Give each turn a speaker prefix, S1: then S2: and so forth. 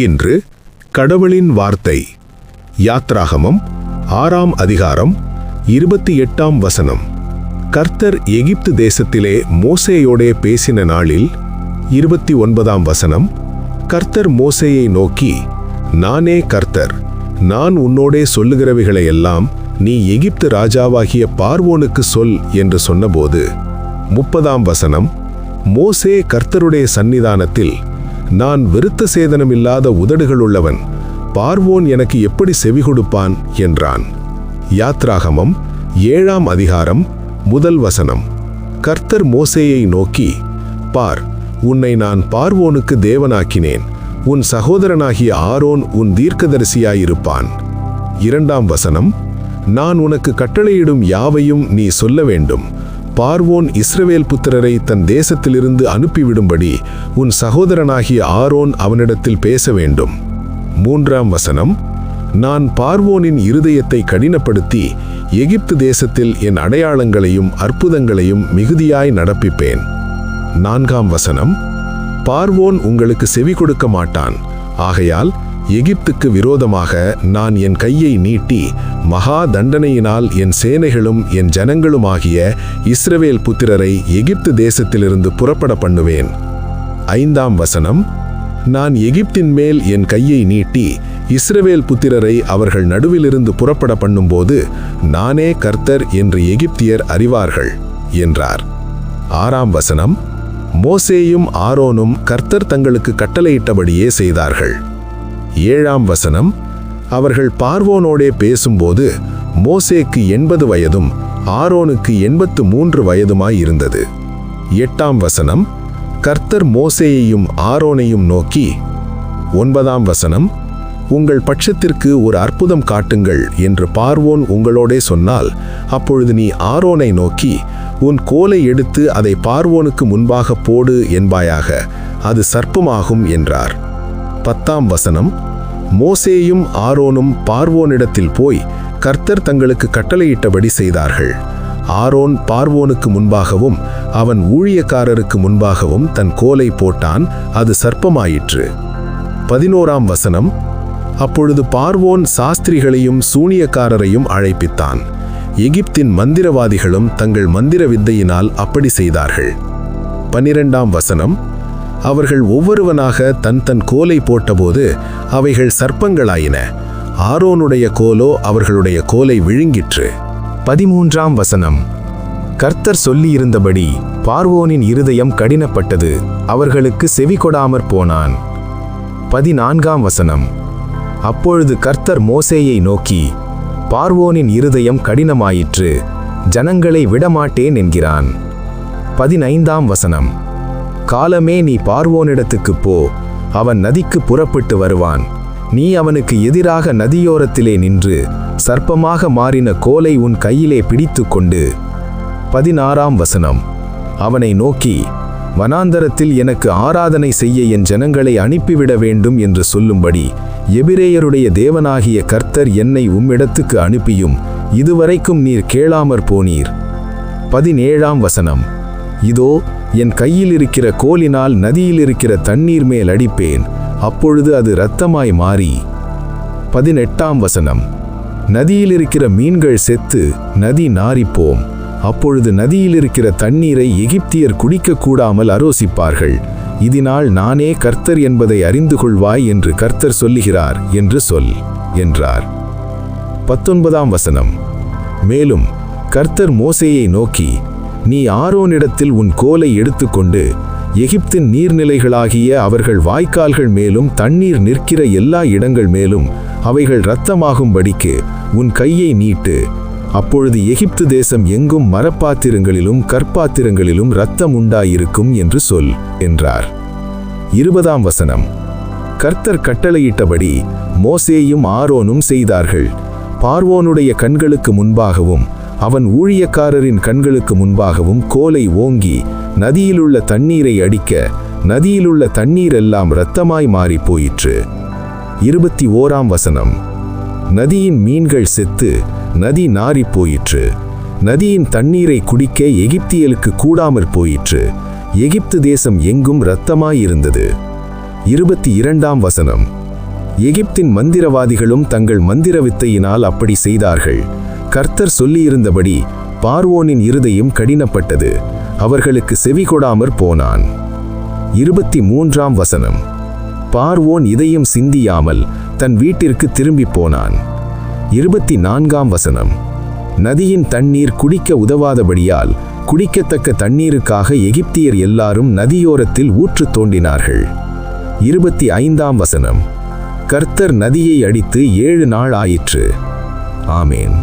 S1: இன்று கடவுளின் வார்த்தை. யாத்ராகமம் 6ஆம் அதிகாரம் 28ஆம் வசனம். கர்த்தர் எகிப்து தேசத்திலே மோசேயோடே பேசின நாளில் 29ஆம் வசனம். கர்த்தர் மோசேயை நோக்கி, நானே கர்த்தர், நான் உன்னோடே சொல்லுகிறவைகளையெல்லாம் நீ எகிப்து ராஜாவாகிய பார்வோனுக்கு சொல் என்று சொன்னபோது 30ஆம் வசனம். மோசே கர்த்தருடைய சந்நிதானத்தில், நான் விருத்த சேதனமில்லாத உதடுகளுள்ளவன், பார்வோன் எனக்கு எப்படி செவி கொடுப்பான் என்றான். யாத்ராகமம் 7ஆம் அதிகாரம் 1 வசனம். கர்த்தர் மோசேயை நோக்கி, பார், உன்னை நான் பார்வோனுக்கு தேவனாக்கினேன், உன் சகோதரனாகிய ஆரோன் உன் தீர்க்கதரிசியாயிருப்பான். 2ஆம் வசனம். நான் உனக்கு கட்டளையிடும் யாவையும் நீ சொல்ல வேண்டும். பார்வோன் இஸ்ரவேல் புத்திரரை தன் தேசத்திலிருந்து அனுப்பிவிடும்படி உன் சகோதரனாகிய ஆரோன் அவனிடத்தில் பேச வேண்டும். 3ஆம் வசனம். நான் பார்வோனின் இருதயத்தை கடினப்படுத்தி எகிப்து தேசத்தில் என் அடையாளங்களையும் அற்புதங்களையும் மிகுதியாய் நடப்பிப்பேன். 4ஆம் வசனம். பார்வோன் உங்களுக்கு செவி கொடுக்க மாட்டான். ஆகையால் எகிப்துக்கு விரோதமாக நான் என் கையை நீட்டி மகா தண்டனையினால் என் சேனைகளும் என் ஜனங்களுமாகிய இஸ்ரவேல் புத்திரரை எகிப்து தேசத்திலிருந்து புறப்பட பண்ணுவேன். 5ஆம் வசனம். நான் எகிப்தின் மேல் என் கையை நீட்டி இஸ்ரவேல் புத்திரரை அவர்கள் நடுவிலிருந்து புறப்பட பண்ணும்போது நானே கர்த்தர் என்று எகிப்தியர் அறிவார்கள் என்றார். 6ஆம் வசனம். மோசேயும் ஆரோனும் கர்த்தர் தங்களுக்கு கட்டளையிட்டபடியே செய்தார்கள். 7ஆம் வசனம். அவர்கள் பார்வோனோடே பேசும்போது மோசேக்கு 80 வயதும் ஆரோனுக்கு 83 வயதுமாயிருந்தது. 8ஆம் வசனம். கர்த்தர் மோசேயையும் ஆரோனையும் நோக்கி. 9ஆம் வசனம். உங்கள் பட்சத்திற்கு ஒரு அற்புதம் காட்டுங்கள் என்று பார்வோன் உங்களோடே சொன்னால், அப்பொழுது நீ ஆரோனை நோக்கி, உன் கோலை எடுத்து அதை பார்வோனுக்கு முன்பாக போடு என்பாயாக, அது சர்ப்பமாகும் என்றார். 10ஆம் வசனம். மோசேயும் ஆரோனும் பார்வோனிடத்தில் போய் கர்த்தர் தங்களுக்கு கட்டளையிட்டபடி செய்தார்கள். ஆரோன் பார்வோனுக்கு முன்பாகவும் அவன் ஊழியக்காரருக்கு முன்பாகவும் தன் கோலை போட்டான், அது சர்ப்பமாயிற்று. 11ஆம் வசனம். அப்பொழுது பார்வோன் சாஸ்திரிகளையும் சூனியக்காரரையும் அழைப்பித்தான். எகிப்தின் மந்திரவாதிகளும் தங்கள் மந்திர வித்தையினால் அப்படி செய்தார்கள். 12ஆம் வசனம். அவர்கள் ஒவ்வொருவனாக தன் கோலை போட்டபோது அவைகள் சர்ப்பங்களாயின. ஆரோனுடைய கோலோ அவர்களுடைய கோலை விழுங்கிற்று. 13ஆம் வசனம். கர்த்தர் சொல்லியிருந்தபடி பார்வோனின் இருதயம் கடினப்பட்டது, அவர்களுக்கு செவி கொடாமற் போனான். 14ஆம் வசனம். அப்பொழுது கர்த்தர் மோசேயை நோக்கி, பார்வோனின் இருதயம் கடினமாயிற்று, ஜனங்களை விடமாட்டேன் என்கிறான். 15ஆம் வசனம். காலமே நீ பார்வோனிடத்துக்கு போ, அவன் நதிக்கு புறப்பட்டு வருவான். நீ அவனுக்கு எதிராக நதியோரத்திலே நின்று சர்ப்பமாக மாறின கோலை உன் கையிலே பிடித்து கொண்டு. 16ஆம் வசனம். அவனை நோக்கி, வனாந்தரத்தில் எனக்கு ஆராதனை செய்ய என் ஜனங்களை அனுப்பிவிட வேண்டும் என்று சொல்லும்படி எபிரேயருடைய தேவனாகிய கர்த்தர் என்னை உம்மிடத்துக்கு அனுப்பியும் இதுவரைக்கும் நீர் கேளாமற் போனீர். 17ஆம் வசனம். இதோ என் கையில் இருக்கிற கோலினால் நதியில் இருக்கிற தண்ணீர் மேல் அடிப்பேன், அப்பொழுது அது இரத்தமாய் மாறி. 18ஆம் வசனம். நதியில் இருக்கிற மீன்கள் செத்து நதி நாறிப்போம், அப்பொழுது நதியில் இருக்கிற தண்ணீரை எகிப்தியர் குடிக்கக்கூடாமல் அரோசிப்பார்கள். இதனால் நானே கர்த்தர் என்பதை அறிந்து கொள்வாய் என்று கர்த்தர் சொல்லுகிறார் என்று சொல் என்றார். 19ஆம் வசனம். மேலும் கர்த்தர் மோசேயை நோக்கி, நீ ஆரோனிடத்தில் உன் கோலை எடுத்துக்கொண்டு எகிப்தின் நீர்நிலைகளாகிய அவர்கள் வாய்க்கால்கள் மேலும் தண்ணீர் நிற்கிற எல்லா இடங்கள் மேலும் அவைகள் இரத்தமாகும்படிக்கு உன் கையை நீட்டு, அப்பொழுது எகிப்து தேசம் எங்கும் மரப்பாத்திரங்களிலும் கற்பாத்திரங்களிலும் இரத்தம் உண்டாயிருக்கும் என்று சொல் என்றார். 20ஆம் வசனம். கர்த்தர் கட்டளையிட்டபடி மோசேயும் ஆரோனும் செய்தார்கள். பார்வோனுடைய கண்களுக்கு முன்பாகவும் அவன் ஊழியக்காரரின் கண்களுக்கு முன்பாகவும் கோலை ஓங்கி நதியிலுள்ள தண்ணீரை அடிக்க நதியிலுள்ள தண்ணீரெல்லாம் இரத்தமாய் மாறி போயிற்று. 21ஆம் வசனம். நதியின் மீன்கள் செத்து நதி நாறி போயிற்று. நதியின் தண்ணீரை குடிக்க எகிப்தியலுக்கு கூடாமற் போயிற்று. எகிப்து தேசம் எங்கும் இரத்தமாயிருந்தது. 22ஆம் வசனம். எகிப்தின் மந்திரவாதிகளும் தங்கள் மந்திர வித்தையினால் அப்படி செய்தார்கள். கர்த்தர் சொல்லியிருந்தபடி பார்வோனின் இருதயம் கடினப்பட்டது. அவர்களுக்கு செவிகொடாமற் போனான். 23ஆம் வசனம். பார்வோன் இதயம் சிந்தியாமல் தன் வீட்டிற்கு திரும்பி போனான். 24ஆம் வசனம். நதியின் தண்ணீர் குடிக்க உதவாதபடியால் குடிக்கத்தக்க தண்ணீருக்காக எகிப்தியர் எல்லாரும் நதியோரத்தில் ஊற்று தோண்டினார்கள். 25ஆம் வசனம். கர்த்தர் நதியை அடித்து 7 நாள் ஆயிற்று. ஆமேன்.